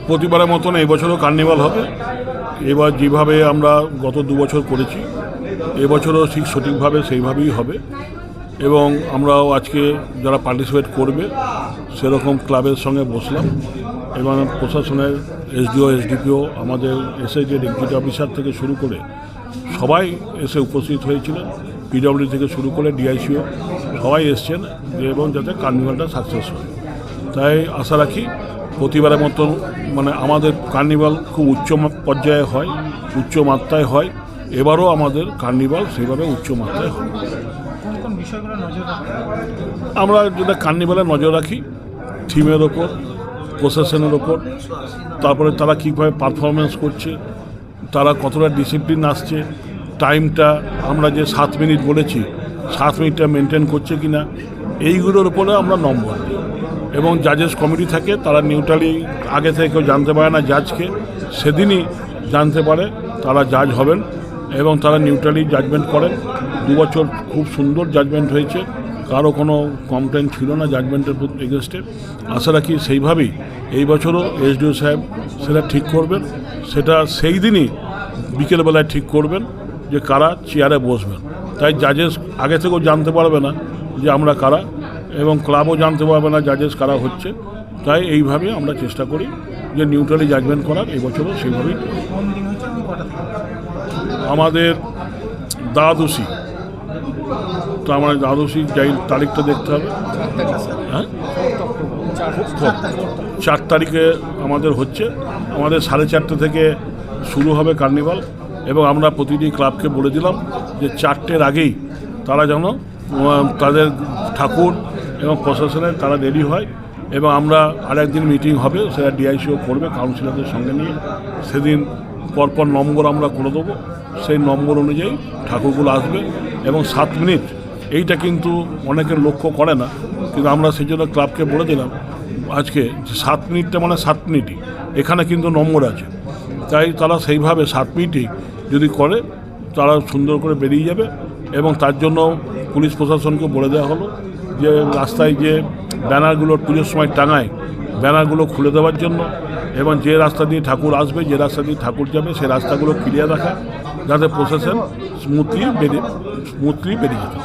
প্রতিবারের মতন এই বছরও কার্নিভাল হবে। এবার যেভাবে আমরা গত 2 বছর করেছি, এবছরও ঠিক সঠিকভাবে সেইভাবেই হবে। এবং আমরাও আজকে যারা পার্টিসিপেট করবে সেরকম ক্লাবের সঙ্গে বসলাম এবং প্রশাসনের এসডিও এসডিপিও আমাদের এসএইচডি এক্সিকিউটিভ অফিসার থেকে শুরু করে সবাই এসে উপস্থিত হয়েছিলেন। পিডব্লিউডি থেকে শুরু করে ডিআইসিও সবাই এসছেন এবং যাতে কার্নিভালটা সাকসেস হয়। তাই আশা রাখি প্রতিবারের মতন আমাদের কার্নিভাল খুব উচ্চ পর্যায়ে হয়, উচ্চ মাত্রায় হয়। এবারও আমাদের কার্নিভাল সেইভাবে উচ্চ মাত্রায় হয়। আমরা যেটা কার্নিভালে নজর রাখি থিমের ওপর, প্রশাসনের ওপর, তারপরে তারা কীভাবে পারফরমেন্স করছে, তারা কতটা ডিসিপ্লিন আসছে, টাইমটা আমরা যে 7 মিনিট বলেছি 7 মিনিটটা মেনটেন করছে কি না, এইগুলোর উপরে আমরা নম্বর দিই। এবং জাজেস কমিটি থাকে, তারা নিউট্রালি আগে থেকে কেউ জানতে পারে না জাজকে, সেদিনই জানতে পারে তারা জাজ হবেন এবং তারা নিউট্রালি জাজমেন্ট করেন। 2 বছর খুব সুন্দর জাজমেন্ট হয়েছে, কারো কোনো কমপ্লেন ছিল না জাজমেন্টের এগেনস্টে। আশা রাখি সেইভাবেই এই বছরও এসডিও সাহেব সেটা ঠিক করবেন। সেটা সেই দিনই বিকেলবেলায় ঠিক করবেন যে কারা চেয়ারে বসবেন। তাই জাজেস আগে থেকেও জানতে পারবে না যে আমরা কারা, এবং ক্লাবও জানতে পারবে না জাজেস কারা হচ্ছে। তাই এইভাবে আমরা চেষ্টা করি যে নিউট্রালি জাজমেন্ট করার। এই বছরও সেইভাবেই আমাদের দ্বাদশী, তো আমার দ্বাদশী যাই তারিখটা দেখতে হবে। হ্যাঁ, 4 তারিখে আমাদের হচ্ছে। আমাদের 4:30 থেকে শুরু হবে কার্নিভাল এবং আমরা প্রতিটি ক্লাবকে বলে দিলাম যে 4টের আগেই তারা যেন তাদের ঠাকুর এবং প্রশাসনের তারা রেডি হয়। এবং আমরা আরেকদিন মিটিং হবে, সেটা ডিআইসিও করবে কাউন্সিলরদের সঙ্গে নিয়ে। সেদিন পরপর নম্বর আমরা করে দেবো, সেই নম্বর অনুযায়ী ঠাকুরগুলো আসবে। এবং 7 মিনিট এইটা কিন্তু অনেকের লক্ষ্য করে না, কিন্তু আমরা সেই জন্য ক্লাবকে বলে দিলাম আজকে 7 মিনিটটা 7 মিনিটই, এখানে কিন্তু নম্বর আছে। তাই তারা সেইভাবে 7 মিনিটই যদি করে তারা সুন্দর করে বেরিয়ে যাবে। এবং তার জন্য পুলিশ প্রশাসনকে বলে দেওয়া হলো যে রাস্তায় যে ব্যানারগুলো পুজোর সময় টাঙায়, ব্যানারগুলো খুলে দেওয়ার জন্য, এবং যে রাস্তা দিয়ে ঠাকুর আসবে, যে রাস্তা দিয়ে ঠাকুর যাবে, সেই রাস্তাগুলো ক্লিয়ার রাখা, যাতে প্রশাসন স্মুথলি বেরিয়ে যেতে।